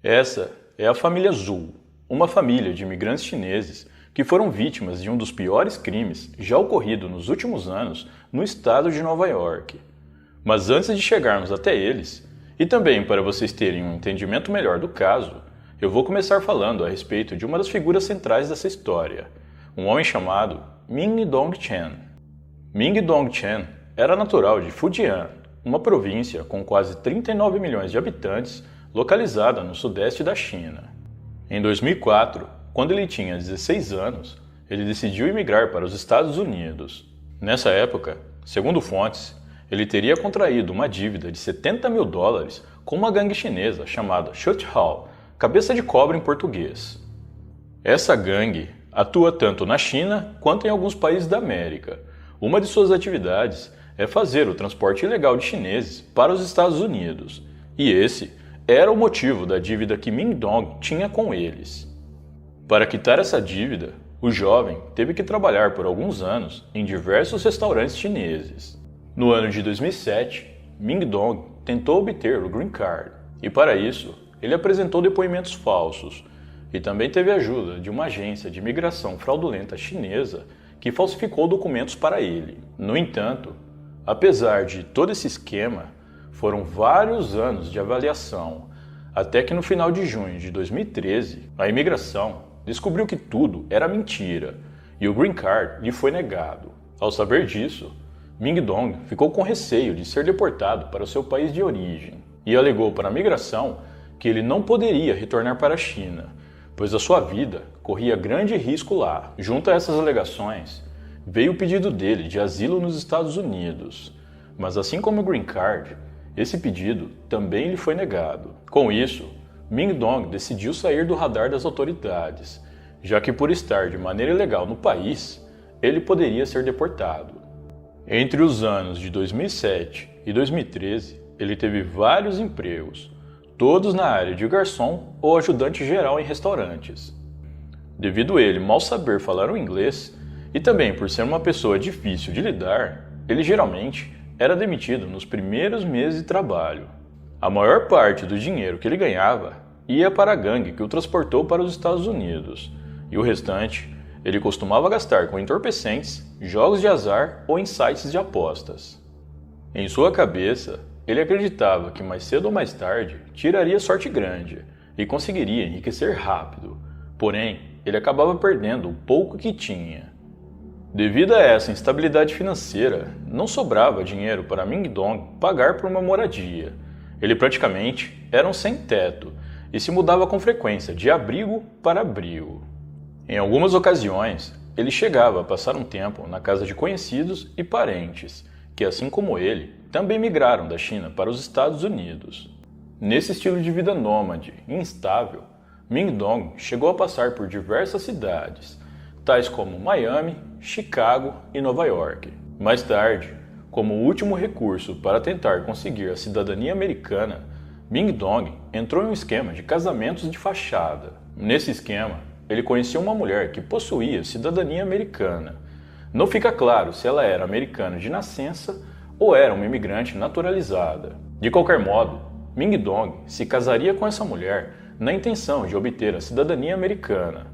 Essa é a família Zhu, uma família de imigrantes chineses que foram vítimas de um dos piores crimes já ocorrido nos últimos anos no estado de Nova York. Mas antes de chegarmos até eles, e também para vocês terem um entendimento melhor do caso, eu vou começar falando a respeito de uma das figuras centrais dessa história, um homem chamado Ming Dongchen. Ming Dongchen era natural de Fujian, uma província com quase 39 milhões de habitantes, localizada no sudeste da China. Em 2004, quando ele tinha 16 anos, ele decidiu emigrar para os Estados Unidos. Nessa época, segundo fontes, ele teria contraído uma dívida de $70 mil com uma gangue chinesa chamada Shuthao, cabeça de cobra em português. Essa gangue atua tanto na China quanto em alguns países da América. Uma de suas atividades é fazer o transporte ilegal de chineses para os Estados Unidos, e esse era o motivo da dívida que Ming Dong tinha com eles. Para quitar essa dívida, o jovem teve que trabalhar por alguns anos em diversos restaurantes chineses. No ano de 2007, Ming Dong tentou obter o Green Card, e para isso, ele apresentou depoimentos falsos, e também teve a ajuda de uma agência de imigração fraudulenta chinesa que falsificou documentos para ele. No entanto, apesar de todo esse esquema, foram vários anos de avaliação, até que no final de junho de 2013, a imigração descobriu que tudo era mentira e o Green Card lhe foi negado. Ao saber disso, Ming Dong ficou com receio de ser deportado para o seu país de origem e alegou para a migração que ele não poderia retornar para a China, pois a sua vida corria grande risco lá. Junto a essas alegações, veio o pedido dele de asilo nos Estados Unidos, mas assim como o Green Card, esse pedido também lhe foi negado. Com isso, Ming Dong decidiu sair do radar das autoridades, já que por estar de maneira ilegal no país, ele poderia ser deportado. Entre os anos de 2007 e 2013, ele teve vários empregos, todos na área de garçom ou ajudante geral em restaurantes. Devido a ele mal saber falar o inglês, e também por ser uma pessoa difícil de lidar, ele geralmente era demitido nos primeiros meses de trabalho. A maior parte do dinheiro que ele ganhava ia para a gangue que o transportou para os Estados Unidos, e o restante ele costumava gastar com entorpecentes, jogos de azar ou em sites de apostas. Em sua cabeça, ele acreditava que mais cedo ou mais tarde tiraria sorte grande e conseguiria enriquecer rápido, porém ele acabava perdendo o pouco que tinha. Devido a essa instabilidade financeira, não sobrava dinheiro para Ming Dong pagar por uma moradia. Ele praticamente era um sem-teto e se mudava com frequência de abrigo para abrigo. Em algumas ocasiões, ele chegava a passar um tempo na casa de conhecidos e parentes, que assim como ele, também migraram da China para os Estados Unidos. Nesse estilo de vida nômade e instável, Ming Dong chegou a passar por diversas cidades, tais como Miami, Chicago e Nova York. Mais tarde, como último recurso para tentar conseguir a cidadania americana, Ming Dong entrou em um esquema de casamentos de fachada. Nesse esquema, ele conheceu uma mulher que possuía cidadania americana. Não fica claro se ela era americana de nascença ou era uma imigrante naturalizada. De qualquer modo, Ming Dong se casaria com essa mulher na intenção de obter a cidadania americana.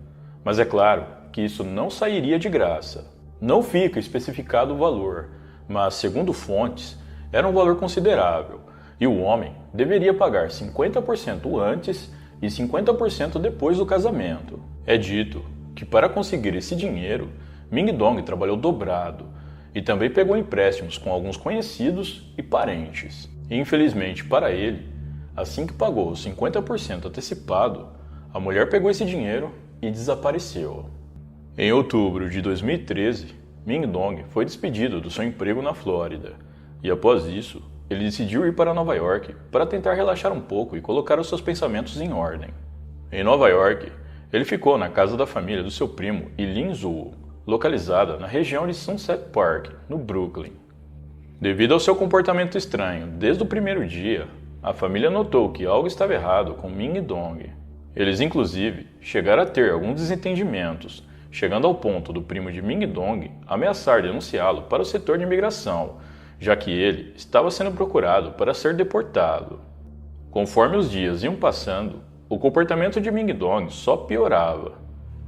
Mas é claro que isso não sairia de graça. Não fica especificado o valor, mas, segundo fontes, era um valor considerável, e o homem deveria pagar 50% antes e 50% depois do casamento. É dito que para conseguir esse dinheiro, Ming Dong trabalhou dobrado e também pegou empréstimos com alguns conhecidos e parentes. E, infelizmente para ele, assim que pagou os 50% antecipado, a mulher pegou esse dinheiro e desapareceu. Em outubro de 2013, Ming Dong foi despedido do seu emprego na Flórida, e após isso, ele decidiu ir para Nova York para tentar relaxar um pouco e colocar os seus pensamentos em ordem. Em Nova York, ele ficou na casa da família do seu primo Ilin Zhu, localizada na região de Sunset Park, no Brooklyn. Devido ao seu comportamento estranho desde o primeiro dia, a família notou que algo estava errado com Ming Dong. Eles inclusive chegaram a ter alguns desentendimentos, chegando ao ponto do primo de Ming Dong ameaçar denunciá-lo para o setor de imigração, já que ele estava sendo procurado para ser deportado. Conforme os dias iam passando, o comportamento de Ming Dong só piorava.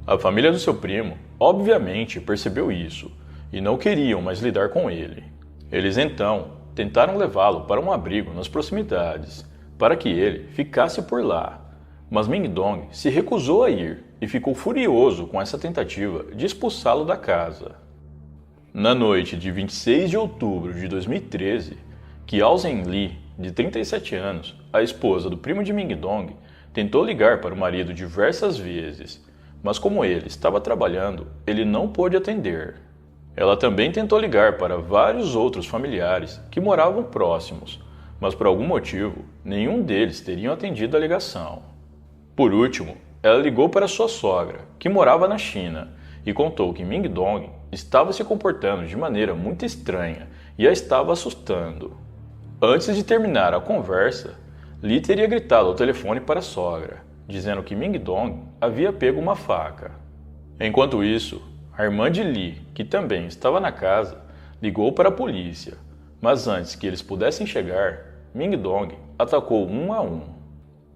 A família do seu primo, obviamente, percebeu isso e não queriam mais lidar com ele. Eles então tentaram levá-lo para um abrigo nas proximidades, para que ele ficasse por lá. Mas Ming Dong se recusou a ir e ficou furioso com essa tentativa de expulsá-lo da casa. Na noite de 26 de outubro de 2013, Kiao Zhenli, de 37 anos, a esposa do primo de Ming Dong, tentou ligar para o marido diversas vezes, mas como ele estava trabalhando, ele não pôde atender. Ela também tentou ligar para vários outros familiares que moravam próximos, mas por algum motivo, nenhum deles teriam atendido a ligação. Por último, ela ligou para sua sogra, que morava na China, e contou que Ming Dong estava se comportando de maneira muito estranha e a estava assustando. Antes de terminar a conversa, Li teria gritado ao telefone para a sogra, dizendo que Ming Dong havia pego uma faca. Enquanto isso, a irmã de Li, que também estava na casa, ligou para a polícia, mas antes que eles pudessem chegar, Ming Dong atacou um a um.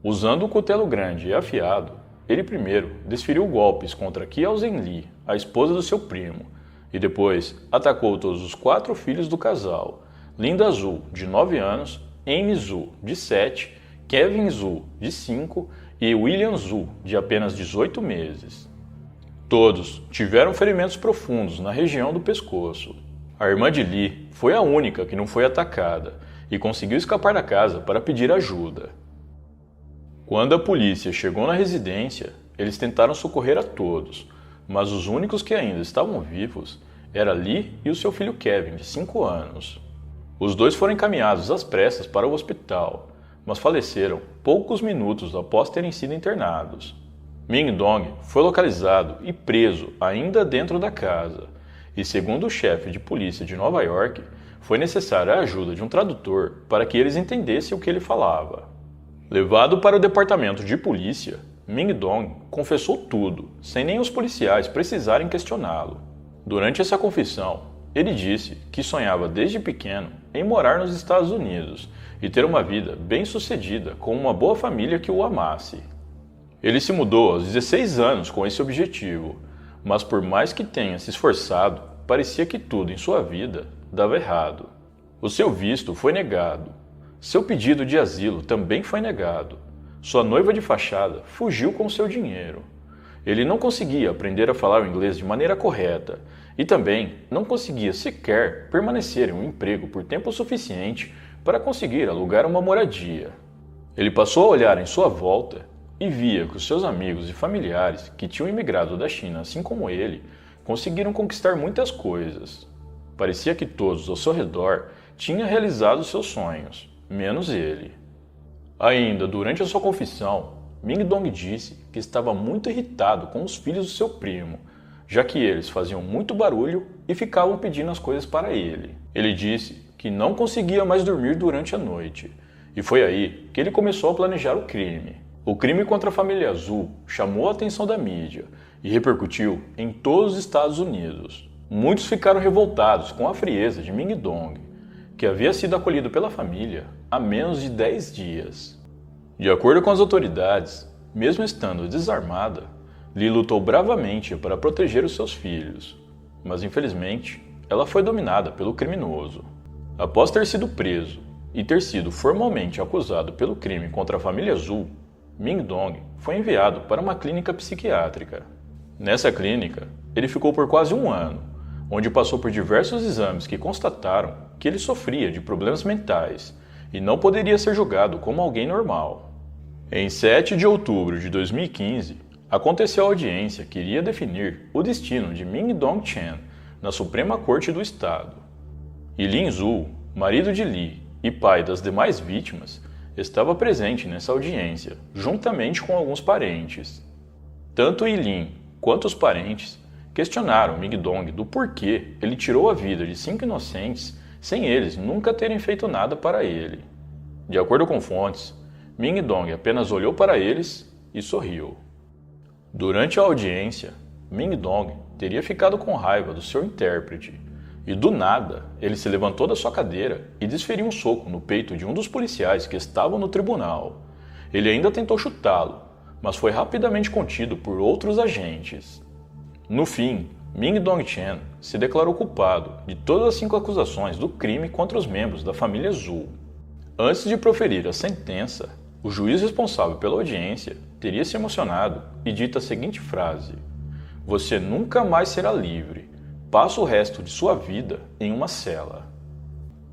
Usando um cutelo grande e afiado, ele primeiro desferiu golpes contra Kiao Zhenli, a esposa do seu primo, e depois atacou todos os 4 filhos do casal: Linda Zhu, de 9 anos, Amy Zhu, de 7, Kevin Zhu, de 5 e William Zhu, de apenas 18 meses. Todos tiveram ferimentos profundos na região do pescoço. A irmã de Li foi a única que não foi atacada e conseguiu escapar da casa para pedir ajuda. Quando a polícia chegou na residência, eles tentaram socorrer a todos, mas os únicos que ainda estavam vivos eram Li e o seu filho Kevin, de 5 anos. Os dois foram encaminhados às pressas para o hospital, mas faleceram poucos minutos após terem sido internados. Ming Dong foi localizado e preso ainda dentro da casa, e segundo o chefe de polícia de Nova York, foi necessária a ajuda de um tradutor para que eles entendessem o que ele falava. Levado para o departamento de polícia, Ming Dong confessou tudo, sem nem os policiais precisarem questioná-lo. Durante essa confissão, ele disse que sonhava desde pequeno em morar nos Estados Unidos e ter uma vida bem-sucedida com uma boa família que o amasse. Ele se mudou aos 16 anos com esse objetivo, mas por mais que tenha se esforçado, parecia que tudo em sua vida dava errado. O seu visto foi negado. Seu pedido de asilo também foi negado. Sua noiva de fachada fugiu com seu dinheiro. Ele não conseguia aprender a falar o inglês de maneira correta e também não conseguia sequer permanecer em um emprego por tempo suficiente para conseguir alugar uma moradia. Ele passou a olhar em sua volta e via que os seus amigos e familiares que tinham imigrado da China assim como ele conseguiram conquistar muitas coisas. Parecia que todos ao seu redor tinham realizado seus sonhos, menos ele. Ainda durante a sua confissão, Ming Dong disse que estava muito irritado com os filhos do seu primo, já que eles faziam muito barulho e ficavam pedindo as coisas para ele. Ele disse que não conseguia mais dormir durante a noite, e foi aí que ele começou a planejar o crime. O crime contra a família Zhu chamou a atenção da mídia e repercutiu em todos os Estados Unidos. Muitos ficaram revoltados com a frieza de Ming Dong, que havia sido acolhido pela família há menos de 10 dias. De acordo com as autoridades, mesmo estando desarmada, Li lutou bravamente para proteger os seus filhos, mas infelizmente ela foi dominada pelo criminoso. Após ter sido preso e ter sido formalmente acusado pelo crime contra a família Zhu, Ming Dong foi enviado para uma clínica psiquiátrica. Nessa clínica, ele ficou por quase um ano, onde passou por diversos exames que constataram que ele sofria de problemas mentais e não poderia ser julgado como alguém normal. Em 7 de outubro de 2015, aconteceu a audiência que iria definir o destino de Ming Dong Chen na Suprema Corte do Estado. E Lin Zhu, marido de Li e pai das demais vítimas, estava presente nessa audiência, juntamente com alguns parentes. Tanto Lin quanto os parentes questionaram Ming Dong do porquê ele tirou a vida de 5 inocentes sem eles nunca terem feito nada para ele. De acordo com fontes, Ming Dong apenas olhou para eles e sorriu. Durante a audiência, Ming Dong teria ficado com raiva do seu intérprete, e do nada ele se levantou da sua cadeira e desferiu um soco no peito de um dos policiais que estavam no tribunal. Ele ainda tentou chutá-lo, mas foi rapidamente contido por outros agentes. No fim, Ming Dongchen se declarou culpado de todas as 5 acusações do crime contra os membros da família Zhu. Antes de proferir a sentença, o juiz responsável pela audiência teria se emocionado e dito a seguinte frase: "Você nunca mais será livre. Passa o resto de sua vida em uma cela."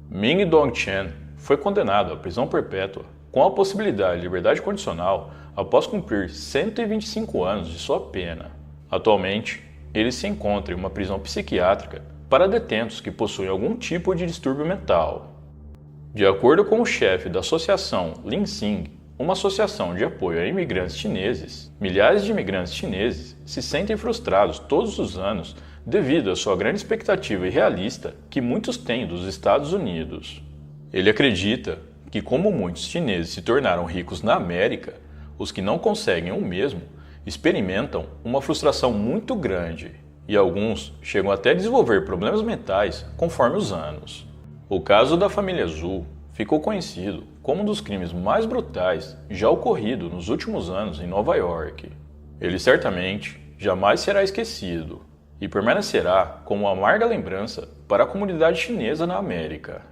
Ming Dongchen foi condenado à prisão perpétua com a possibilidade de liberdade condicional após cumprir 125 anos de sua pena. Atualmente, ele se encontra em uma prisão psiquiátrica para detentos que possuem algum tipo de distúrbio mental. De acordo com o chefe da associação Lin Xing, uma associação de apoio a imigrantes chineses, milhares de imigrantes chineses se sentem frustrados todos os anos devido à sua grande expectativa irrealista que muitos têm dos Estados Unidos. Ele acredita que, como muitos chineses se tornaram ricos na América, os que não conseguem o mesmo experimentam uma frustração muito grande e alguns chegam até a desenvolver problemas mentais conforme os anos. O caso da família Zhu ficou conhecido como um dos crimes mais brutais já ocorrido nos últimos anos em Nova York. Ele certamente jamais será esquecido e permanecerá como uma amarga lembrança para a comunidade chinesa na América.